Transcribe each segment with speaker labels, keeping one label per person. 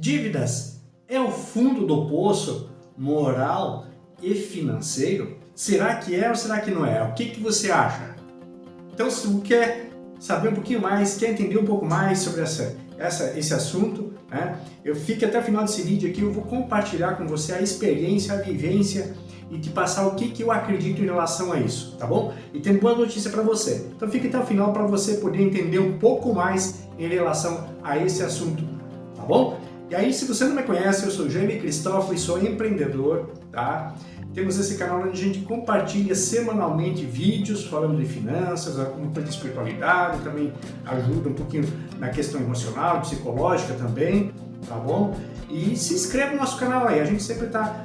Speaker 1: Dívidas é o fundo do poço moral e financeiro? Será que é ou será que não é? O que você acha? Então, se você quer saber um pouquinho mais, quer entender um pouco mais sobre esse assunto, né? Eu fico até o final desse vídeo aqui, eu vou compartilhar com você a experiência, a vivência e te passar o que eu acredito em relação a isso, tá bom? E tem boa notícia para você. Então fique até o final para você poder entender um pouco mais em relação a esse assunto, tá bom? E aí, se você não me conhece, eu sou Jaime Cristófilo e sou empreendedor, tá? Temos esse canal onde a gente compartilha semanalmente vídeos falando de finanças, um pouco de espiritualidade, também ajuda um pouquinho na questão emocional, psicológica também, tá bom? E se inscreva no nosso canal aí, a gente sempre está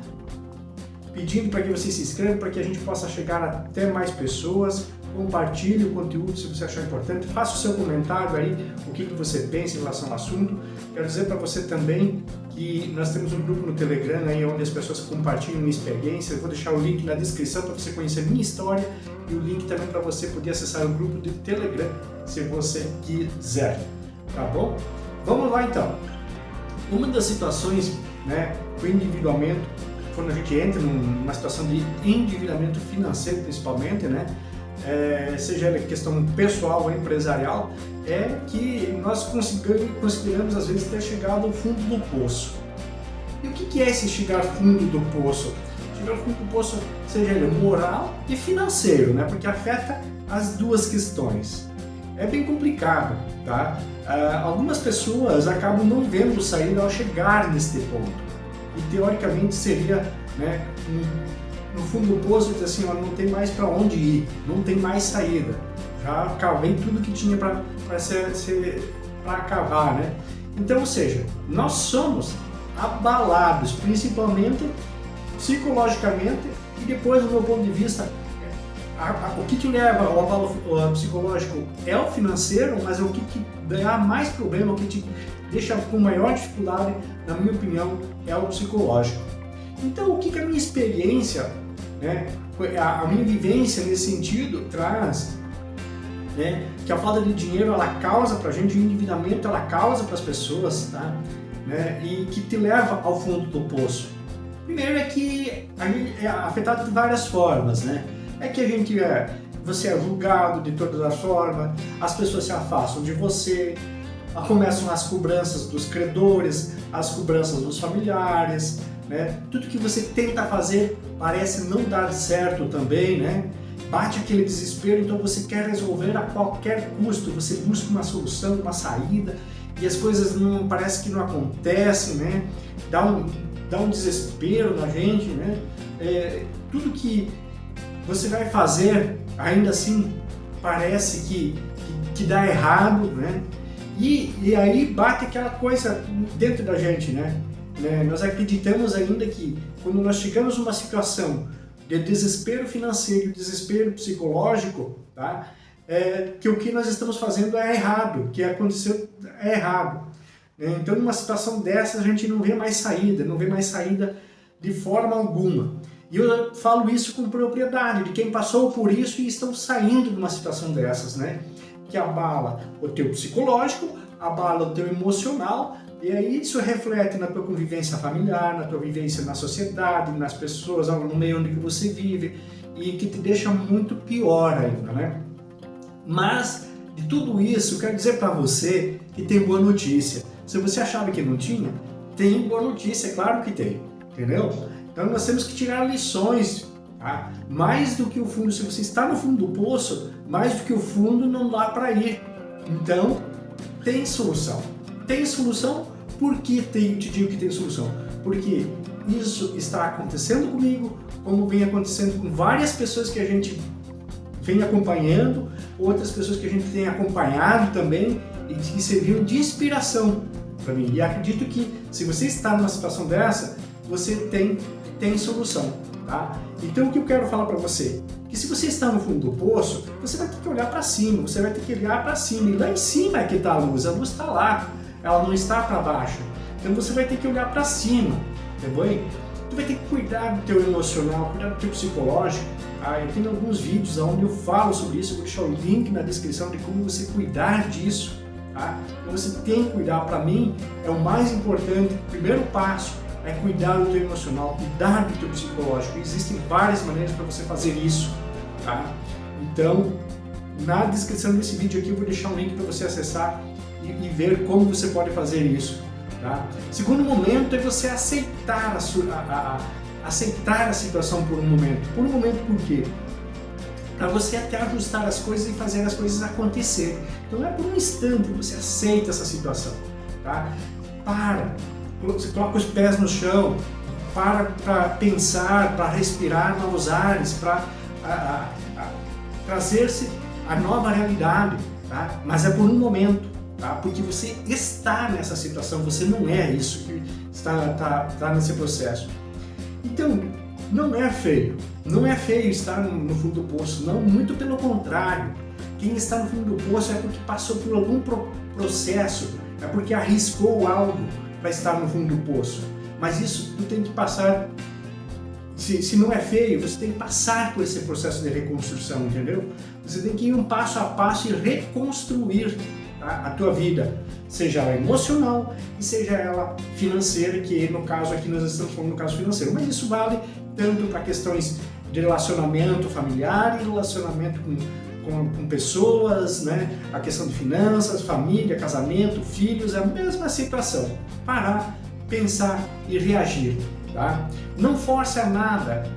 Speaker 1: pedindo para que você se inscreva, para que a gente possa chegar até mais pessoas. Compartilhe o conteúdo se você achar importante, faça o seu comentário aí, o que você pensa em relação ao assunto. Quero dizer para você também que nós temos um grupo no Telegram aí onde as pessoas compartilham minha experiência. Eu vou deixar o link na descrição para você conhecer minha história e o link também para você poder acessar o grupo do Telegram se você quiser, tá bom? Vamos lá então. Uma das situações, né, o endividamento, quando a gente entra numa situação de endividamento financeiro principalmente, né, seja ela questão pessoal ou empresarial, é que nós consideramos às vezes ter chegado ao fundo do poço. E o que é esse chegar ao fundo do poço? Chegar ao fundo do poço, seja ele moral e financeiro, né, porque afeta as duas questões. É bem complicado, tá? Algumas pessoas acabam não vendo saída ao chegar neste ponto. E teoricamente seria, né, no fundo do poço, diz assim, ó, não tem mais para onde ir, não tem mais saída. Já acabei tudo que tinha para acabar, né? Então, ou seja, nós somos abalados, principalmente psicologicamente, e depois, do meu ponto de vista, o que leva ao abalo psicológico é o financeiro, mas o que dá mais problema, o que te deixa com maior dificuldade, na minha opinião, é o psicológico. Então, o que a minha experiência, né, a minha vivência nesse sentido traz, né, que a falta de dinheiro ela causa para a gente, o endividamento ela causa para as pessoas, tá, né, e que te leva ao fundo do poço. Primeiro é que a gente é afetado de várias formas, né? É que você é julgado de todas as formas, as pessoas se afastam de você, começam as cobranças dos credores, as cobranças dos familiares, né? Tudo que você tenta fazer parece não dar certo também, né? Bate aquele desespero, então você quer resolver a qualquer custo, você busca uma solução, uma saída, e as coisas parece que não acontecem, né? Dá um desespero na gente, né? Tudo que você vai fazer, ainda assim, parece que dá errado, né? E aí bate aquela coisa dentro da gente, né? Nós acreditamos ainda que quando nós chegamos numa situação de desespero financeiro, desespero psicológico, tá? Que o que nós estamos fazendo é errado, o que aconteceu é errado. Então, numa situação dessa, a gente não vê mais saída de forma alguma. E eu falo isso com propriedade, de quem passou por isso e estão saindo de uma situação dessas, né? Que abala o teu psicológico, abala o teu emocional, e aí isso reflete na tua convivência familiar, na tua vivência na sociedade, nas pessoas, no meio onde você vive, e que te deixa muito pior ainda, né? Mas, de tudo isso, eu quero dizer para você que tem boa notícia. Se você achava que não tinha, tem boa notícia, claro que tem, entendeu? Então nós temos que tirar lições, tá? Mais do que o fundo, se você está no fundo do poço, mais do que o fundo não dá para ir. Então, tem solução. Tem solução? Por que te digo que tem solução? Porque isso está acontecendo comigo, como vem acontecendo com várias pessoas que a gente vem acompanhando, outras pessoas que a gente tem acompanhado também e que serviram de inspiração para mim. E acredito que se você está numa situação dessa, você tem solução, tá? Então o que eu quero falar para você? Que se você está no fundo do poço, você vai ter que olhar para cima, você vai ter que olhar para cima, e lá em cima é que está a luz está lá, ela não está para baixo. Então você vai ter que olhar para cima, tá bom? Tu vai ter que cuidar do teu emocional, cuidar do teu psicológico. Eu tenho alguns vídeos onde eu falo sobre isso, eu vou deixar o link na descrição de como você cuidar disso, tá? Então você tem que cuidar, para mim, é o mais importante, o primeiro passo é cuidar do teu emocional, cuidar do teu psicológico. Existem várias maneiras para você fazer isso, tá? Então, na descrição desse vídeo aqui eu vou deixar um link para você acessar e ver como você pode fazer isso, tá? Segundo momento é você aceitar aceitar a situação por um momento. Por um momento por quê? Para você até ajustar as coisas e fazer as coisas acontecer. Então não é por um instante, você aceita essa situação, tá? Você coloca os pés no chão, para pensar, para respirar novos ares, para trazer-se a nova realidade, tá? Mas é por um momento, tá? Porque você está nessa situação, você não é isso que está nesse processo. Então, não é feio estar no fundo do poço, não, muito pelo contrário. Quem está no fundo do poço é porque passou por algum processo, é porque arriscou algo para estar no fundo do poço. Mas isso tu tem que passar, se não é feio, você tem que passar por esse processo de reconstrução, entendeu? Você tem que ir um passo a passo e reconstruir, tá, a tua vida, seja ela emocional e seja ela financeira, que no caso aqui nós estamos falando no caso financeiro, mas isso vale tanto para questões de relacionamento familiar e relacionamento com pessoas, né? A questão de finanças, família, casamento, filhos, é a mesma situação. Parar, pensar e reagir, tá? Não força nada.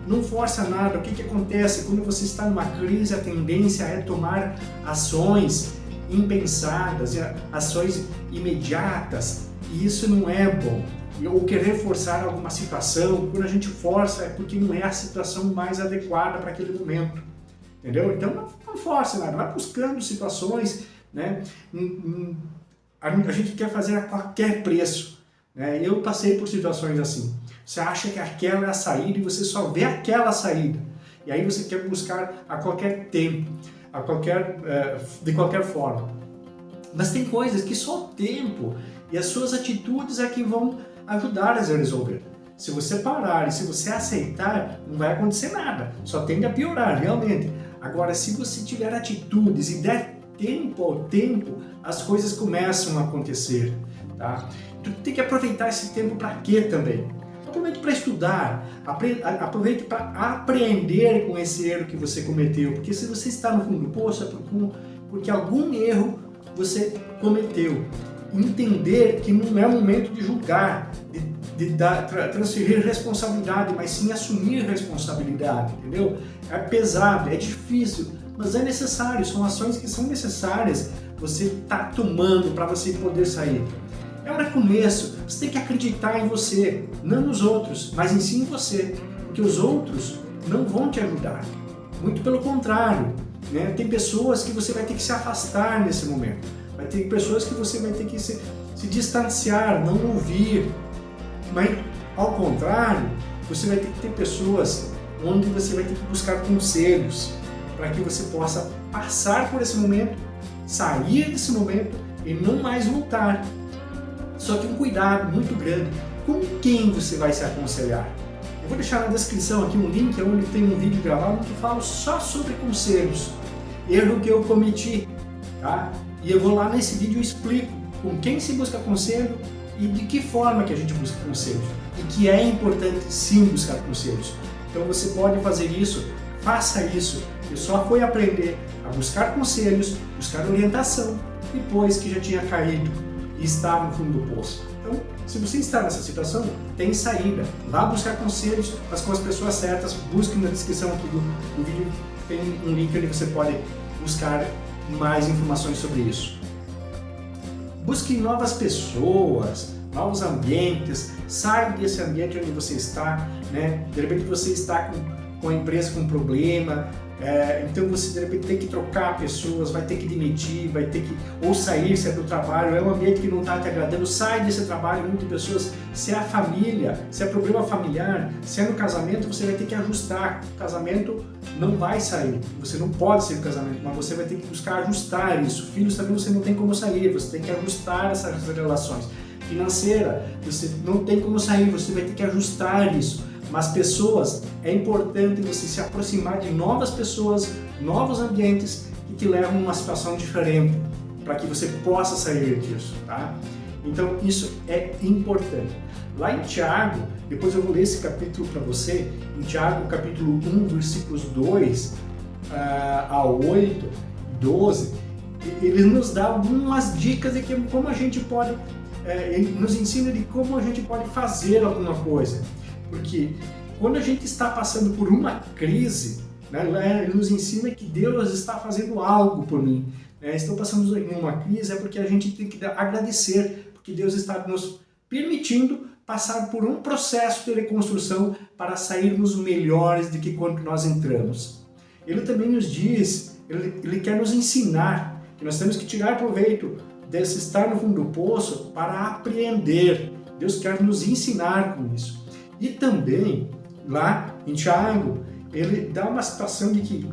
Speaker 1: O que acontece quando você está numa crise? A tendência é tomar ações impensadas, ações imediatas, e isso não é bom. Ou querer forçar alguma situação, quando a gente força é porque não é a situação mais adequada para aquele momento, entendeu? Então não force nada, vai buscando situações, né? A gente quer fazer a qualquer preço, né? Eu passei por situações assim, você acha que aquela é a saída e você só vê aquela saída, e aí você quer buscar a qualquer tempo, de qualquer forma. Mas tem coisas que só o tempo e as suas atitudes é que vão ajudar a resolver. Se você parar e se você aceitar, não vai acontecer nada, só tende a piorar, realmente. Agora, se você tiver atitudes e der tempo ao tempo, as coisas começam a acontecer, tá? Tu tem que aproveitar esse tempo para quê também? Aproveite para estudar, aproveite para aprender com esse erro que você cometeu, porque se você está no fundo do poço é porque algum erro você cometeu. Entender que não é o momento de julgar, de transferir responsabilidade, mas sim assumir responsabilidade, entendeu? É pesado, é difícil, mas é necessário, são ações que são necessárias você está tomando para você poder sair. É hora de começo, você tem que acreditar em você, não nos outros, mas em si em você, porque os outros não vão te ajudar, muito pelo contrário, né? Tem pessoas que você vai ter que se afastar nesse momento, vai ter pessoas que você vai ter que se distanciar, não ouvir, mas ao contrário, você vai ter que ter pessoas onde você vai ter que buscar conselhos para que você possa passar por esse momento, sair desse momento e não mais voltar. Só que um cuidado muito grande com quem você vai se aconselhar. Eu vou deixar na descrição aqui um link onde tem um vídeo gravado que falo só sobre conselhos, erro que eu cometi, tá? E eu vou lá nesse vídeo e explico com quem se busca conselho e de que forma que a gente busca conselhos. E que é importante sim buscar conselhos. Então você pode fazer isso, faça isso. Eu só fui aprender a buscar conselhos, buscar orientação, depois que já tinha caído e estava no fundo do poço. Então, se você está nessa situação, tem saída. Vá buscar conselhos, mas com as pessoas certas. Busque na descrição aqui do vídeo, tem um link onde você pode buscar mais informações sobre isso. Busque novas pessoas, novos ambientes, saia desse ambiente onde você está, né? De repente você está com a empresa com um problema, então você de repente tem que trocar pessoas, vai ter que demitir, vai ter que ou sair se é do trabalho, é um ambiente que não está te agradando, sai desse trabalho, muitas pessoas, se é a família, se é problema familiar, se é no casamento, você vai ter que ajustar, o casamento não vai sair, você não pode sair do casamento, mas você vai ter que buscar ajustar isso, filhos também você não tem como sair, você tem que ajustar essas relações, financeira, você não tem como sair, você vai ter que ajustar isso. Mas pessoas, é importante você se aproximar de novas pessoas, novos ambientes que te levam a uma situação diferente, para que você possa sair disso, tá? Então isso é importante. Lá em Tiago, depois eu vou ler esse capítulo para você, em Tiago capítulo 1, versículos 2 a 8, 12, ele nos dá algumas dicas de como a gente pode, ele nos ensina de como a gente pode fazer alguma coisa. Porque quando a gente está passando por uma crise, né, ele nos ensina que Deus está fazendo algo por mim. Estou passando em uma crise é porque a gente tem que agradecer, porque Deus está nos permitindo passar por um processo de reconstrução para sairmos melhores do que quando nós entramos. Ele também nos diz, ele quer nos ensinar que nós temos que tirar proveito desse estar no fundo do poço para aprender. Deus quer nos ensinar com isso. E também, lá em Tiago, ele dá uma situação de que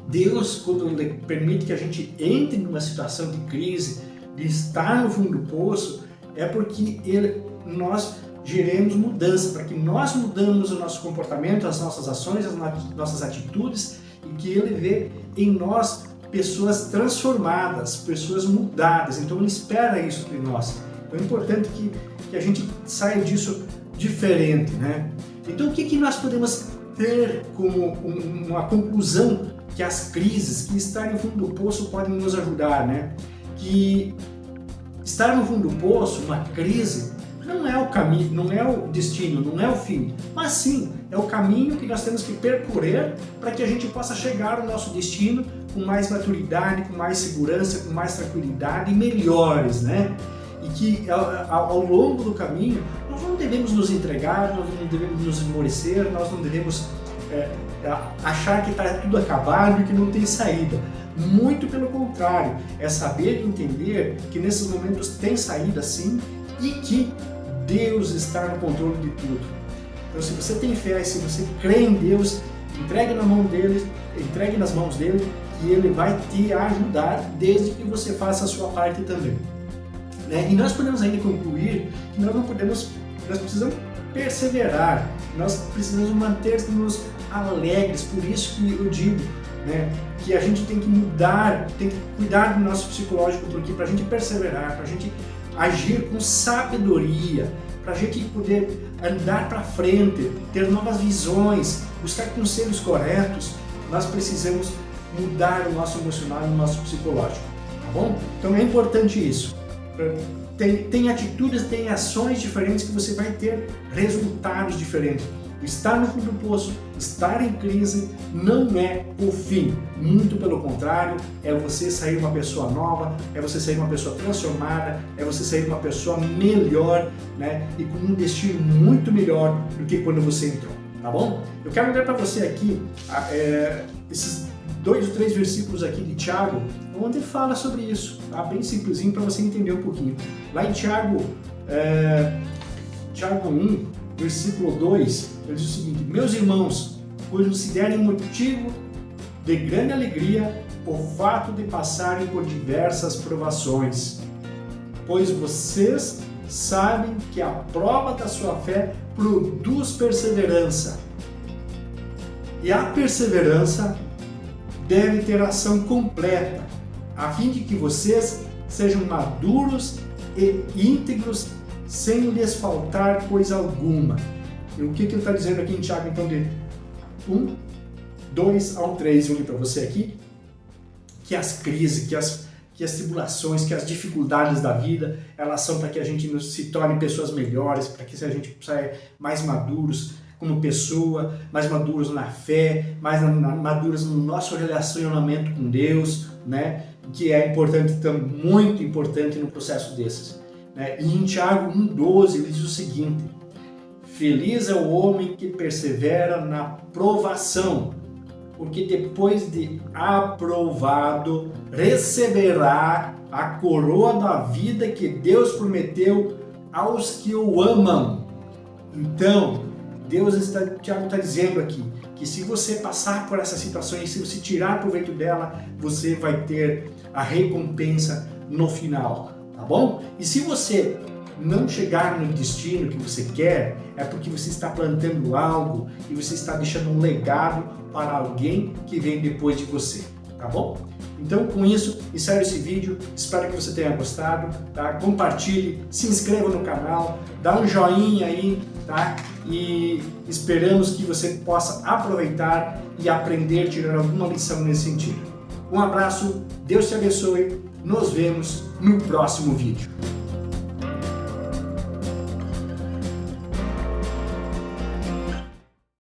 Speaker 1: Deus, quando Ele permite que a gente entre numa situação de crise, de estar no fundo do poço, é porque nós geremos mudança, para que nós mudamos o nosso comportamento, as nossas ações, as nossas atitudes, e que Ele vê em nós pessoas transformadas, pessoas mudadas. Então Ele espera isso de nós. Então é importante que a gente saia disso diferente, né? Então o que nós podemos ter como uma conclusão que as crises, que estar no fundo do poço podem nos ajudar, né? Que estar no fundo do poço, uma crise, não é o caminho, não é o destino, não é o fim, mas sim é o caminho que nós temos que percorrer para que a gente possa chegar ao nosso destino com mais maturidade, com mais segurança, com mais tranquilidade e melhores, né? E que ao longo do caminho nós não devemos nos entregar, nós não devemos nos esmorecer, nós não devemos achar que está tudo acabado e que não tem saída. Muito pelo contrário, é saber e entender que nesses momentos tem saída sim e que Deus está no controle de tudo. Então, se você tem fé, se você crê em Deus, entregue nas mãos dele, que ele vai te ajudar desde que você faça a sua parte também. Né? E nós podemos ainda concluir que nós precisamos perseverar, nós precisamos manter-nos alegres. Por isso que eu digo, né, que a gente tem que mudar, tem que cuidar do nosso psicológico, porque para a gente perseverar, para a gente agir com sabedoria, para a gente poder andar para frente, ter novas visões, buscar conselhos corretos, nós precisamos mudar o nosso emocional e o nosso psicológico, tá bom? Então é importante isso. Tem atitudes, tem ações diferentes que você vai ter resultados diferentes. Estar no fundo do poço, estar em crise, não é o fim. Muito pelo contrário, é você sair uma pessoa nova, é você sair uma pessoa transformada, é você sair uma pessoa melhor, né? E com um destino muito melhor do que quando você entrou, tá bom? Eu quero ler para você aqui esses 2 ou 3 versículos aqui de Tiago, onde fala sobre isso, tá? Bem simplesinho para você entender um pouquinho. Lá em Tiago 1, versículo 2, ele diz o seguinte: meus irmãos, considerem motivo de grande alegria o fato de passarem por diversas provações, pois vocês sabem que a prova da sua fé produz perseverança. E a perseverança deve ter ação completa, a fim de que vocês sejam maduros e íntegros, sem lhes faltar coisa alguma. E o que ele está dizendo aqui em Tiago, então, de 1, 2 ao 3, eu li para você aqui, que as crises, que as tribulações, que as dificuldades da vida, elas são para que a gente se torne pessoas melhores, para que a gente saia mais maduros como pessoa, mais maduros na fé, mais maduros no nosso relacionamento com Deus, né? Que é importante, muito importante no processo desses. Né? E em Tiago 1,12 ele diz o seguinte: feliz é o homem que persevera na provação, porque depois de aprovado receberá a coroa da vida que Deus prometeu aos que o amam. Então, Tiago está dizendo aqui que se você passar por essas situações, se você tirar proveito dela, você vai ter a recompensa no final, tá bom? E se você não chegar no destino que você quer, é porque você está plantando algo e você está deixando um legado para alguém que vem depois de você, tá bom? Então, com isso, encerro esse vídeo, espero que você tenha gostado, tá? Compartilhe, se inscreva no canal, dá um joinha aí, tá? E esperamos que você possa aproveitar e aprender, tirar alguma lição nesse sentido. Um abraço, Deus te abençoe, nos vemos no próximo vídeo.